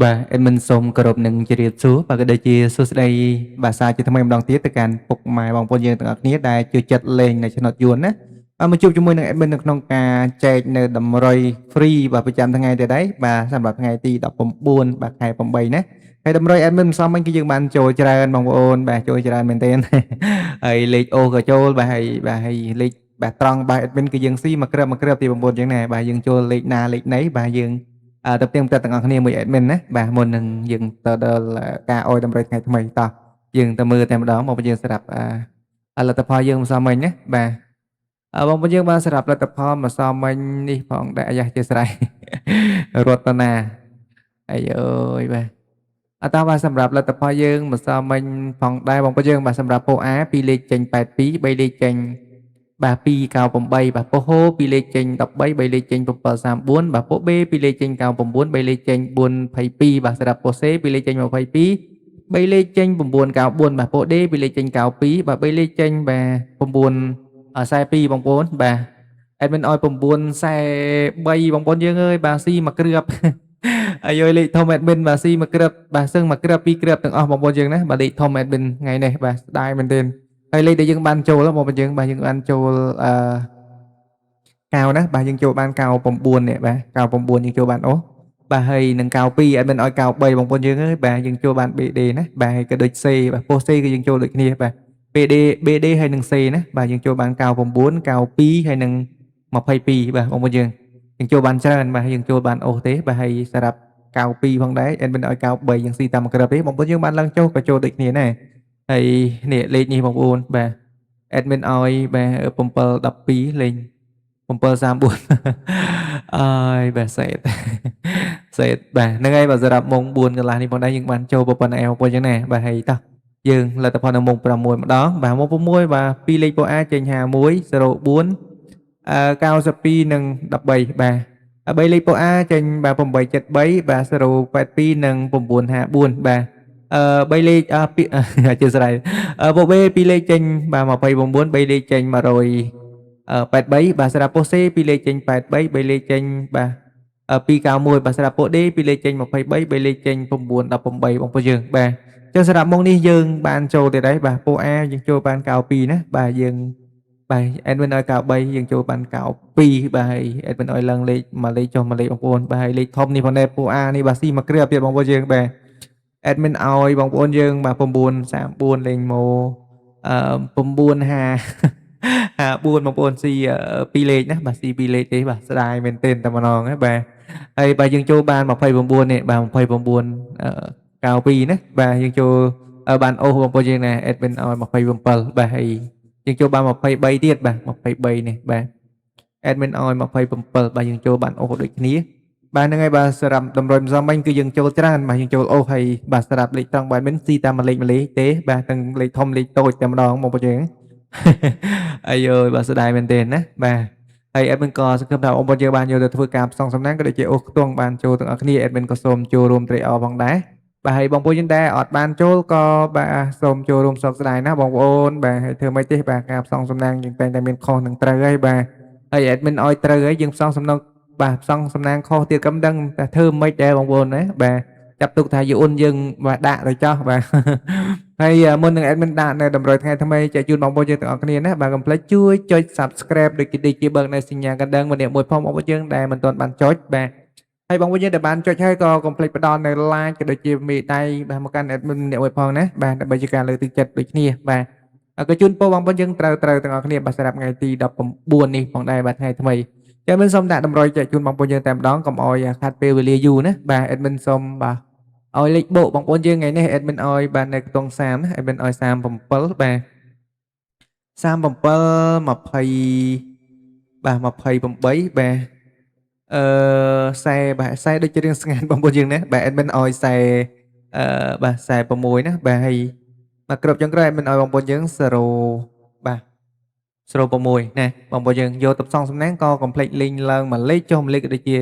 Bà em mìnhសូមគោរពនឹងជម្រាបសួរបាទក៏ដូចជាសួស្តីភាសាជាថ្មីម្ដងទៀតទៅកាន់ពុកម៉ែបងប្អូនយើងទាំងអស់គ្នាដែលជួយចិត្តលេងនៅចំណុចយួនណាមកជួបជាមួយនឹង admin នៅក្នុងការចែកនៅតម្រុយ free បាទប្រចាំថ្ងៃទៀតហើយបាទសម្រាប់ថ្ងៃទី19បាទខែ8ណាហើយតម្រុយ admin ម្សិលមិញគឺយើងបានចូលច្រើនបងប្អូនបាទចូលច្រើនមែនទែនហើយលេខអូក៏ចូលបាទហើយលេខបាទត្រង់បាទ admin គឺយើងស៊ីមកគ្រាប់ទី9ចឹងណាបាទយើងចូលលេខណាលេខណីបាទយើងទៅផ្ទៀងផ្ទាត់ទាំងអស់គ្នាមួយ admin ណាបាទមុននឹងយើងទៅដល់ការអោយតម្រុយថ្ងៃថ្មីតោះយើងទៅមើលតែម្ដងមកយើងស្រាប់លទ្ធផលយើងម្សិលមិញណាបាទបងប្អូនយើងបានស្រាប់លទ្ធផលម្សិលមិញនេះផងដែរអាយ៉ាជាស្រ័យរតនាអាយអើយបាទតោះបាទសម្រាប់លទ្ធផលយើងម្សិលមិញផងដែរបងប្អូនយើងបាទសម្រាប់ពោ A 2លេខចេញ82 3លេខចេញបាទ298បាទពោ H 2លេខចេញ13 3លេខចេញ734បាទពោ B 2លេខចេញ99 3លេខចេញ422បាទសម្រាប់ពោ C 2លេខចេញ22 3លេខចេញ994បាទពោ D 2លេខចេញ92បាទ3លេខចេញបាទ942បងប្អូនបាទ admin ឲ្យ943បងប្អូនយើងអើយបាទស៊ីមកគ្រាប់ហើយយកលេខធំ admin បាទស៊ីមកគ្រាប់បាទសឹងមកគ្រាប់ពីរគ្រាប់ទាំងអស់បងប្អូនយើងណាបាទលេខធំ admin ថ្ងៃនេះបាទស្ដាយមែនទែនហើយលេខដែលយើងបានចូលបងប្អូនយើងបាទយើងបានចូលកៅណាបាទយើងចូលបានកៅ9នេះបាទកៅ9យើងចូលបានអូបាទហើយនឹងកៅ2 admin ឲ្យកៅ3បងប្អូនយើងអើយបាទយើងចូលបាន BD ណាបាទហើយក៏ដូច C បាទពោះ C គឺយើងចូលដូចគ្នាបាទ BD ហើយនឹង C ណាបាទយើងចូលបានកៅ9កៅ2ហើយនឹង22បាទបងប្អូនយើងចូលបានច្រើនបាទយើងចូលបានអូសទេបាទហើយសម្រាប់កៅ2ផងដែរ admin ឲ្យកៅ3យើងស៊ីតាមក្របទេបងប្អូនយើងបានឡើងចុះក៏ចូលដូចគ្នាដែរហើយនេះលេខនេះបងប្អូនបាទ admin ឲ្យបាទ712លេង734អើយបាទសេតបាទហ្នឹងហើយបាទសម្រាប់ម៉ោង4កន្លះនេះផងដែរយើងបានចូលប៉ុណ្ណេះបងប្អូនចឹងណាបាទហើយតោះយើងលទ្ធផលនៅម៉ោង6ម្ដងបាទម៉ោង6បាទ2លេខពោ A ចេញ51 04 92និង13បាទ3លេខពោ A ចេញបាទ873បាទ082និង954បាទ3លេខជាស្រ័យពោ B 2លេខចេញបាទ29 3លេខចេញ183បាទសម្រាប់ពោ C 2លេខចេញ83 3លេខចេញបាទ291បាទសម្រាប់ពោ D 2លេខចេញ23 3លេខចេញ918បងប្អូនយើងបាទចឹងសម្រាប់ម៉ោងនេះយើងបានចូលទៀតហើយបាទពោ A យើងចូលបាន92ណាបាទយើងបាទ admin ឲ្យកៅ3យើងចូលបានកៅ2បាទហើយ admin ឲ្យឡើងលេខមួយលេខចុះមួយលេខបងប្អូនបាទហើយលេខធំនេះផងដែរពោ A នេះបាទស៊ីមួយគ្រាប់ទៀតបងប្អូនយើងបាទ admin ឲ្យបងប្អូនយើងបាទ934លេងម៉ូ954បងប្អូនស៊ី2លេខណាបាទស៊ី2លេខទេបាទស្ដាយមែនទែនតែម្ដងណាបាទហើយបាទយើងចូលបាន29នេះបាទ2992ណាបាទយើងចូលបានអូសបងប្អូនយើងណា admin ឲ្យ27បាទហើយយើងចូលបាន23ទៀតបាទ23នេះបាទ admin ឲ្យ27បាទយើងចូលបានអូសដូចគ្នាបាទហ្នឹងហើយបាទសម្រាប់តម្រុយម្សិលមិញគឺយើងចូលច្រើនបាទយើងចូលអូសហើយបាទសម្រាប់លេខត្រង់បាទ admin ស៊ីតាមមួយលេខទេបាទទាំងលេខធំលេខតូចតែម្ដងបងប្អូនយើងអាយអើយបាទស្ដាយមែនទែនណាបាទហើយ admin ក៏សង្ឃឹមថាបងប្អូនយើងបានយកទៅធ្វើការផ្សងសំណាងក៏ដូចជាអូសខ្ទង់បានចូលទាំងអស់គ្នា admin ក៏សូមចូលរួមត្រេកអរផងដែរបាទហើយបងប្អូនយើងដែលអត់បានចូលក៏បាទសូមចូលរួមសោកស្ដាយណាបងប្អូនបាទហើយធ្វើម៉េចទេបាទការផ្សងសំណាងយើងតែងតែមានខុសនឹងត្រូវហើយបាទហើយ admin ឲ្យត្រូវហើយយើងផ្សងសំណងបាទផ្សងសំណាងខុសទៀតក៏មិនដឹងតែធ្វើម៉េចដែរបងប្អូនណាបាទចាប់ទុកថាយូនយើងបាទដាក់ទៅចោះបាទហើយមុននឹង admin ដាក់នៅតម្រុយថ្ងៃថ្មីចែកជូនបងប្អូនយើងទាំងអស់គ្នាណាបាទកុំភ្លេចជួយចុច subscribe ដូចជាបើកនៅសញ្ញាកណ្ដឹងម្នាក់មួយផងបងប្អូនយើងដែលមិនទាន់បានចុចបាទហើយបងប្អូនយើងដែលបានចុចហើយក៏កុំភ្លេចផ្ដល់នៅ like ក៏ដូចជាមេដៃបាទមកកាន់ admin ម្នាក់មួយផងណាបាទដើម្បីជាការលើកទឹកចិត្តដូចគ្នាបាទក៏ជូនពរបងប្អូនយើងត្រូវទាំងអស់គ្នាបាទសម្រាប់ថ្ងៃទី19នេះផងដែរបាទថ្ងៃថ្មីចាំមិនសូមដាក់តម្រុយចែកជូនបងប្អូនយើងតែម្ដងកុំអោយខាត់ពេលវេលាយូរណាបាទ admin សូមបាទឲ្យលេខបូកបងប្អូនយើងថ្ងៃនេះ admin ឲ្យបាននៅខ្ទង់30ណា admin ឲ្យ37បាទ37 20បាទ28បាទខ្សែបាទខ្សែដូចជារឿងស្ងាត់បងប្អូនយើងណាបាទ admin ឲ្យខ្សែបាទខ្សែ6ណាបាទហើយមកគ្រប់ចុងក្រោយ admin ឲ្យបងប្អូនយើង0បាទ06ណាបងប្អូនយើងយកទៅផ្សងសំណាងក៏កុំភ្លេចលេងឡើងមួយលេខចុះមួយលេខក៏ដូចជា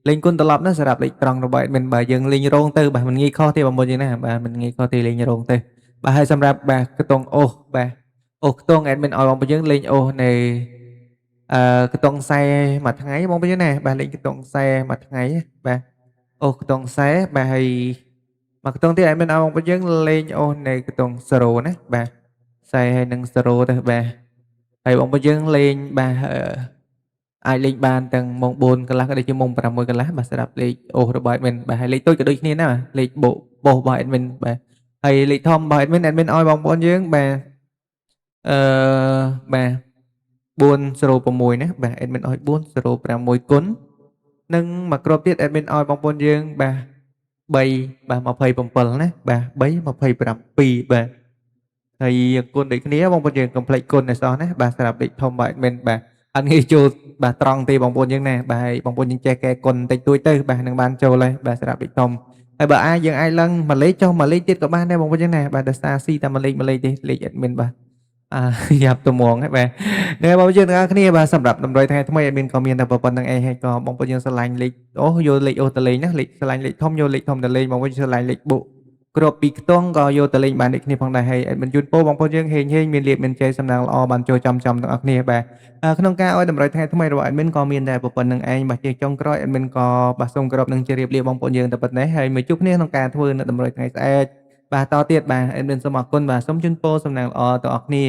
លេងគុណត្រឡប់ណាសម្រាប់លេខត្រង់របស់ admin បាទយើងលេងរងទៅបាទមិនងាយខុសទេបងប្អូនយើងណាបាទមិនងាយខុសទេលេងរងទៅបាទហើយសម្រាប់បាទខ្ទង់អូសបាទអូសខ្ទង់ admin ឲ្យបងប្អូនយើងលេងអូសនៅខ្ទង់ខ្សែមួយថ្ងៃបងប្អូនណាបាទលេងខ្ទង់ខ្សែមួយថ្ងៃបាទ អូខ្ទង់សេបាទហើយមួយខ្ទង់ទៀត admin ឲ្យបងប្អូនយើងលេងអូសនៅខ្ទង់0ណាបាទសេហើយនឹង0ទៅបាទហើយបងប្អូនយើងលេងបាទអាចលេងបានទាំងម៉ោង4កន្លះក៏ដូចជាម៉ោង6កន្លះបាទសម្រាប់លេខអូសរបស់ admin បាទហើយលេខតូចក៏ដូចគ្នាដែរបាទលេខបូករបស់ admin បាទហើយលេខធំរបស់ admin ឲ្យបងប្អូនយើងបាទអឺបាទ406ណាបាទ admin ឲ្យ406គុណនិងមួយគ្រាប់ទៀត admin ឲ្យបងប្អូនយើងបាទ3បាទ27ណាបាទ3 27បាទហើយគុណដូចគ្នាបងប្អូនយើងកុំភ្លេចគុណឲ្យសោះណាបាទសម្រាប់លេខធំរបស់ admin បាទអត់ងាយចូលបាទត្រង់ទេបងប្អូនយើងណាបាទហើយបងប្អូនយើងចេះកែគុណតិចតួចទៅបាទនឹងបានចូលហើយបាទសម្រាប់លេខធំហើយបើអាចយើងអាចឡើងមួយលេខចុះមួយលេខទៀតក៏បានដែរបងប្អូនយើងណាបាទដោយសារស៊ីតែមួយលេខទេលេខ admin បាទយ៉ាប់ត្មងហ្នឹងបាទនេះបងប្អូនយើងទាំងអស់គ្នាបាទសម្រាប់តម្រុយថ្ងៃថ្មីadmin ក៏មានតែប៉ុណ្្នឹងឯងហើយក៏បងប្អូនយើងស្រឡាញ់លេខអូយកលេខអូសទៅលេងណាលេខស្រឡាញ់លេខធំយកលេខធំទៅលេងបងប្អូនស្រឡាញ់លេខបូកគ្រាប់ពីខ្ទង់ក៏យកទៅលេងបានដូចគ្នាផងដែរហើយadmin ជូនពរបងប្អូនយើងហេងមានលាភមានជ័យសំណាងល្អបានចូលចំទាំងអស់គ្នាបាទក្នុងការឲ្យតម្រុយថ្ងៃថ្មីរបស់ admin ក៏មានតែប៉ុណ្្នឹងឯងបាទជាចុងក្រោយ admin ក៏បាទសូមគោរពនឹងជម្រាបលាបងប្អូនយើងតែប៉ុណ្ណេះហើយមកជួបគ្នាក្នុងការធ្វើនៅតម្រុយថ្ងៃស្អែកបាទតទៀតបាទ admin សូមអរគុណបាទសូមជូនពរសំណាងល្អដល់អស់គ្នា